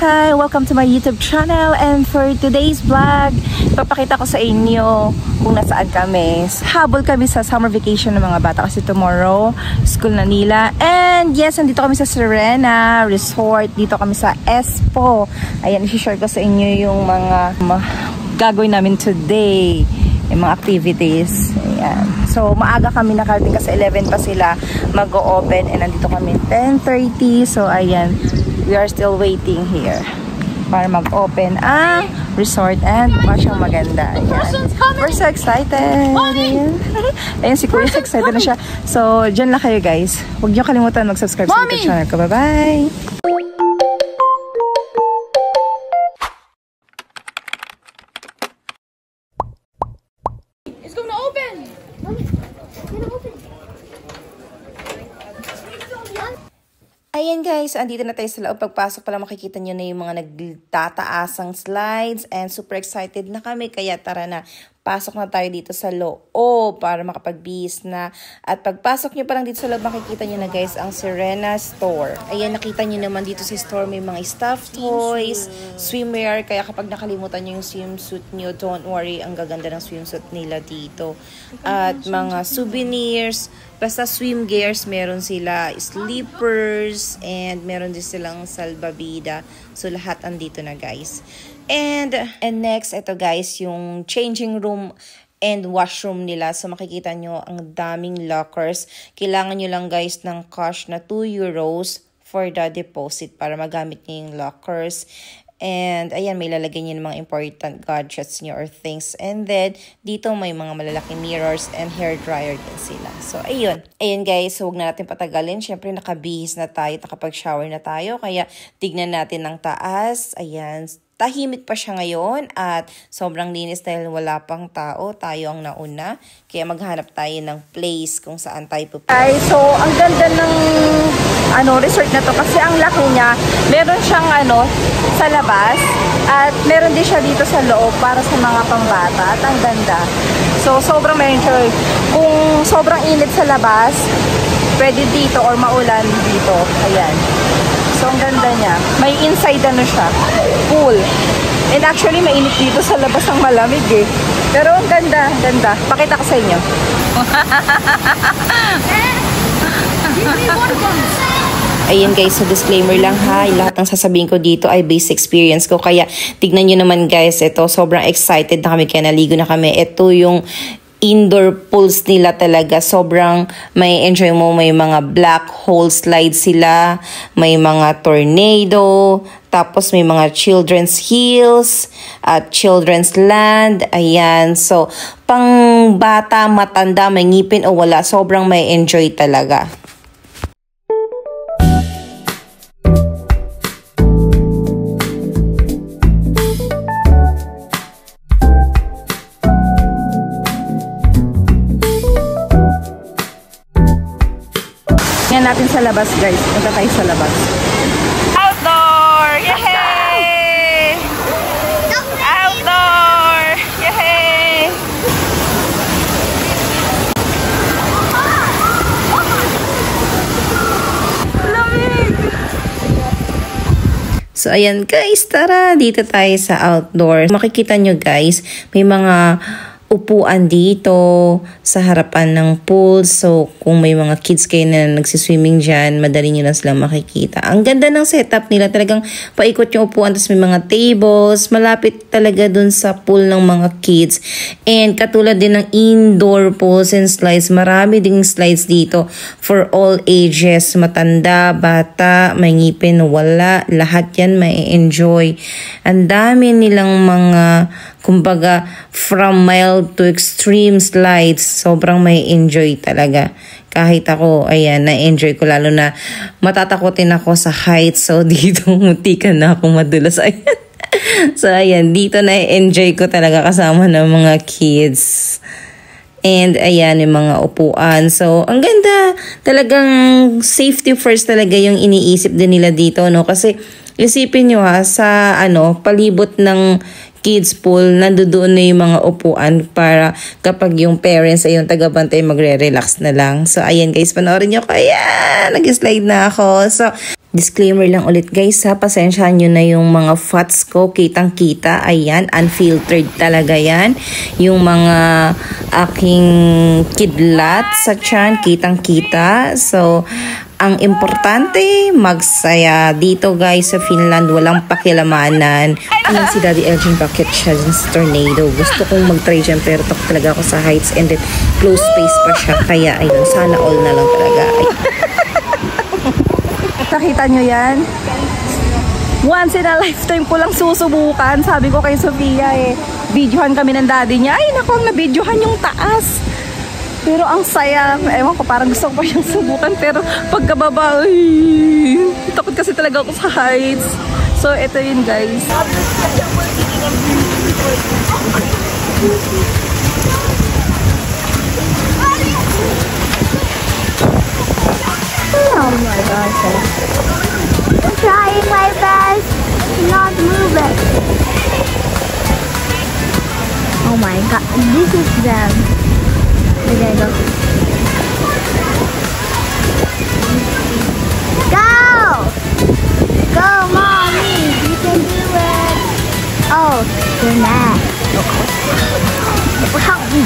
Hi! Welcome to my YouTube channel, and for today's vlog, ipapakita ko sa inyo kung nasaan kami. Habol kami sa summer vacation ng mga bata kasi tomorrow, school na nila. And yes, nandito kami sa Serena Resort. Dito kami sa Espo. Ayan, i-share ko sa inyo yung mga gagawin namin today. Yung mga activities. Ayan. So, maaga kami nakarating kasi 11 pa sila mag-o-open. And nandito kami 10:30. So, ayan. We are still waiting here para mag-open ang resort and mukha siyang maganda. Ayan. We're so excited. Ayan. Ayan, si Kuya excited na siya. So, dyan lang kayo guys. Huwag niyo kalimutan mag-subscribe sa YouTube channel ko. Bye-bye! It's gonna open! Mommy, it's gonna open. Ayan guys, andito na tayo sa loob. Pagpasok pala makikita nyo na yung mga nagtataasang slides and super excited na kami. Kaya tara na, pasok na tayo dito sa loob para makapagbihis na. At pagpasok nyo pa lang dito sa loob, makikita nyo na guys ang Serena Store. Ayan, nakita nyo naman dito sa store may mga stuffed toys, swimwear. Kaya kapag nakalimutan nyo yung swimsuit nyo, don't worry, ang gaganda ng swimsuit nila dito. At mga souvenirs, basta swim gears, meron sila slippers, and meron din silang salbabida. So, lahat andito na guys. And next, ito guys, yung changing room and washroom nila. So, makikita nyo ang daming lockers. Kailangan nyo lang guys ng cash na 2 euros for the deposit para magamit nyo yung lockers. And, ayan, may lalagay nyo ng mga important gadgets nyo or things. And then, dito may mga malalaking mirrors and hair dryer din sila. So, ayun. Ayun guys, so huwag na natin patagalin. Siyempre, nakabihis na tayo, nakapag-shower na tayo. Kaya, tignan natin ng taas. Ayan. Tahimik pa siya ngayon at sobrang linis dahil wala pang tao. Tayo ang nauna. Kaya maghanap tayo ng place kung saan tayo pupunta. Ay, so ang ganda ng resort na to kasi ang laki niya. Meron siyang sa labas at meron din siya dito sa loob para sa mga pambata at ang ganda. So sobrang ma-enjoy. Kung sobrang init sa labas, pwede dito or maulan dito. Ayan. So, ang ganda niya. May inside siya. Pool. And actually, mainit dito sa labas ang malamig eh. Pero ang ganda, ganda. Pakita ko sa inyo. Ayun guys, so disclaimer lang ha. Lahat ng sasabihin ko dito ay based experience ko. Kaya, tignan nyo naman guys, ito, sobrang excited na kami. Kaya naligo na kami. Ito yung indoor pools nila talaga. Sobrang may enjoy mo. May mga black hole slides sila. May mga tornado. Tapos may mga children's hills. At children's land. Ayan. So, pang bata, matanda, may ngipin o wala. Sobrang may enjoy talaga. Natin sa labas guys. Punta tayo sa labas. Outdoor! Yay! Outdoor! Yay! Lamig! So ayan guys, tara dito tayo sa outdoor. Makikita nyo guys, may mga upuan dito sa harapan ng pool. So, kung may mga kids kayo na nagsiswimming dyan, madali nyo lang sila makikita. Ang ganda ng setup nila. Talagang paikot yung upuan. Tapos may mga tables. Malapit talaga dun sa pool ng mga kids. And katulad din ng indoor pools and slides. Marami ding slides dito for all ages. Matanda, bata, may ngipin, wala. Lahat yan may enjoy. Ang dami nilang mga kumbaga, from mild to extreme slides, sobrang may enjoy talaga. Kahit ako, ayan, na-enjoy ko. Lalo na matatakotin ako sa heights. So, dito muntikan na akong madulas. Ayan. So, ayan, dito na-enjoy ko talaga kasama ng mga kids. And, ayan, yung mga upuan. So, ang ganda. Talagang safety first talaga yung iniisip din nila dito, no? Kasi, isipin nyo ha, sa, palibot ng kids pool, nandoon na yung mga upuan para kapag yung parents ay yung tagabantay, magre-relax na lang. So, ayan guys, panoorin nyo ko. Ayan, nag-slide na ako. So, Disclaimer lang ulit guys ha, pasensyahan nyo na yung mga fats ko, kitang-kita, ayan, unfiltered talaga yan. Yung mga aking kidlat sa tiyan, kitang-kita. So, ang importante, magsaya dito guys sa Finland, walang pakilamanan. Ayan si Daddy Elgin, bakit siya dyan sa tornado? Gusto kong mag-try dyan pero takot talaga ako sa heights and then close space pa siya. Kaya ayun, sana all na lang talaga. Nakita nyo yan? Once in a lifetime ko lang susubukan. Sabi ko kay Sofia videohan kami ng daddy niya. Ay naku, na-videohan yung taas. Pero ang saya. Ewan ko, parang gusto ko pa siyang subukan. Pero pagkababa, ay, takot kasi talaga ako sa heights. So, ito yun guys. Oh my gosh. I'm trying my best to not move it. Oh my god, this is them. Okay, go. Go! Go, mommy! You can do it! Oh, you're mad. Help me!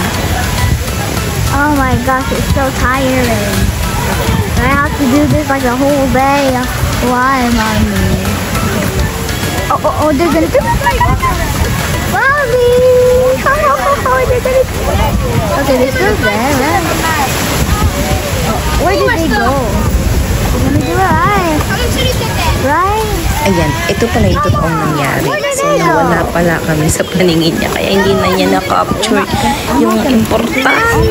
Oh my gosh, it's so tiring. I have to do this like the whole day. Why, mommy? Oh, they're gonna do it. Mommy! Oh, they're gonna do it. Okay, they're still there, right? Where did they go? They're gonna do it, right? Right? Ayan, ito pala yung totoong nangyari. So, nawala pala kami sa paningin niya. Kaya hindi na niya na-capture yung importanteng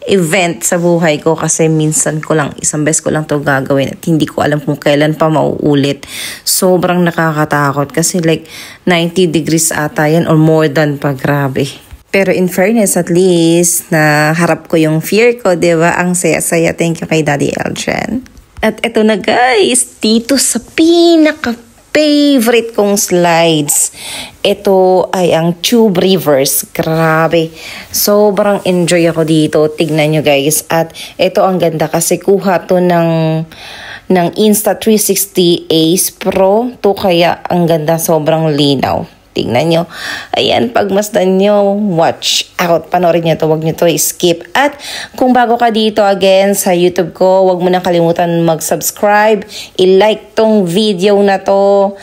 event sa buhay ko. Kasi minsan ko lang, isang beses ko lang to gagawin at hindi ko alam kung kailan pa mauulit. Sobrang nakakatakot kasi like 90 degrees ata yan or more than pa, grabe. Pero in fairness, at least, na harap ko yung fear ko, diba? Ang saya-saya. Thank you kay Daddy Elgin. At eto na guys, dito sa pinaka-favorite kong slides. Ito ay ang Tube Rivers. Grabe. Sobrang enjoy ako dito. Tignan nyo guys. At ito ang ganda kasi kuha to ng Insta360 Ace Pro. To kaya ang ganda, sobrang linaw. Tingnan nyo. Ayan, pagmasdan nyo, watch out. Panoorin nyo to, huwag nyo to skip. At kung bago ka dito again sa YouTube ko, huwag mo na kalimutan mag-subscribe, i-like tong video na to,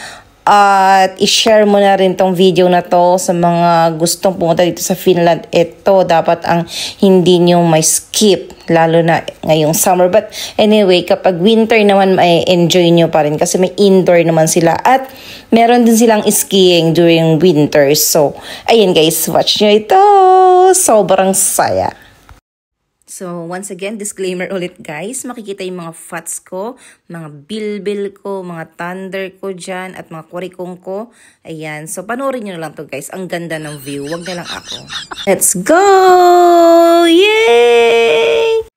at i-share mo na rin tong video na to sa mga gustong pumunta dito sa Finland. Ito dapat ang hindi nyo may skip, lalo na ngayong summer. But anyway, kapag winter naman, may enjoy nyo pa rin kasi may indoor naman sila. At meron din silang skiing during winter. So, ayun guys, watch nyo ito. Sobrang saya. So, once again, disclaimer ulit guys. Makikita yung mga fats ko, mga bilbil ko, mga thunder ko dyan, at mga kurikong ko. Ayan. So, panoorin nyo na lang to guys. Ang ganda ng view. Wag na lang ako. Let's go! Yay!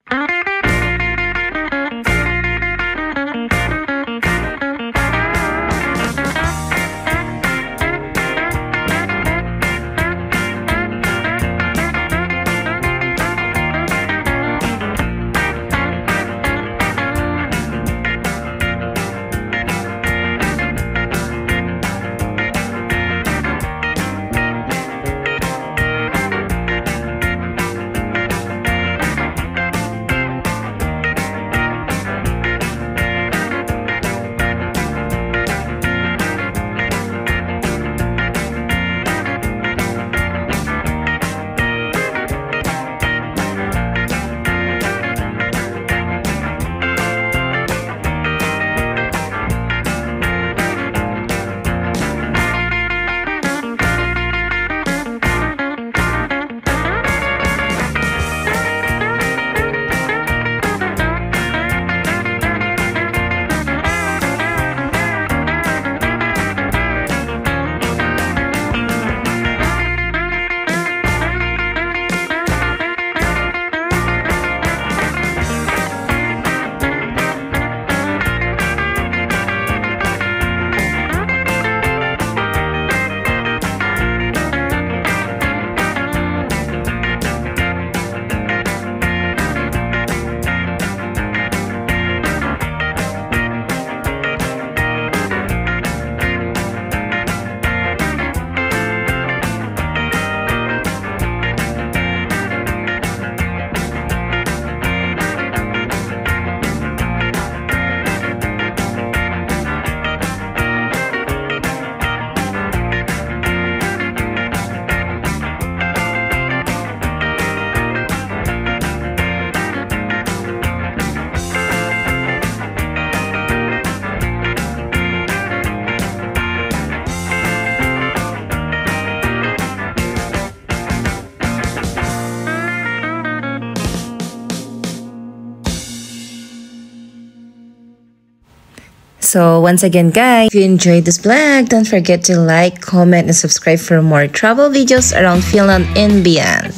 So once again guys, if you enjoyed this vlog, don't forget to like, comment, and subscribe for more travel videos around Finland and beyond.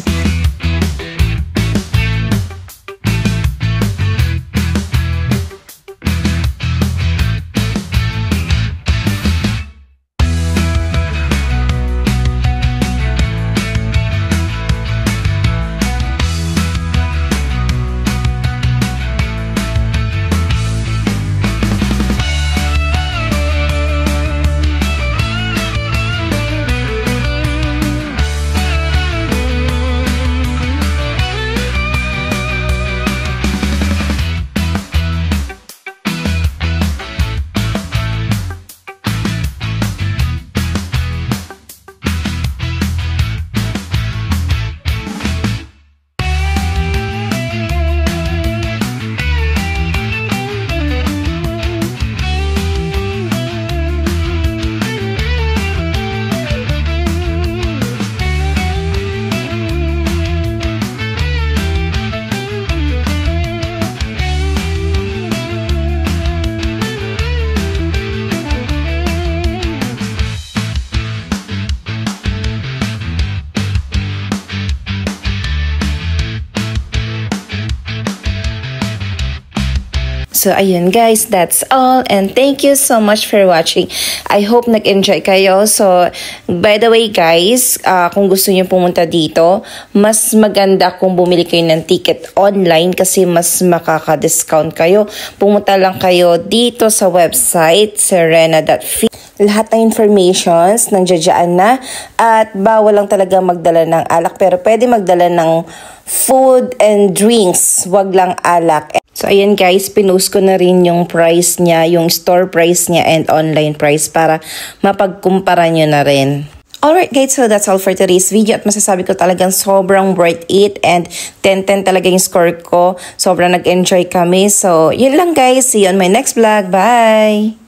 So, ayun guys, that's all. And thank you so much for watching. I hope nag-enjoy kayo. So, by the way guys, kung gusto niyo pumunta dito, mas maganda kung bumili kayo ng ticket online kasi mas makaka-discount kayo. Pumunta lang kayo dito sa website, serena.fi. Lahat ng informations nandiyan na at bawal lang talaga magdala ng alak pero pwede magdala ng food and drinks, wag lang alak. So ayan guys, pinost ko na rin yung price niya, yung store price niya and online price para mapagkumpara nyo na rin. Alright guys, so that's all for today's video at masasabi ko talagang sobrang worth it and 10-10 talaga yung score ko. Sobrang nag-enjoy kami. So yun lang guys, see you on my next vlog. Bye!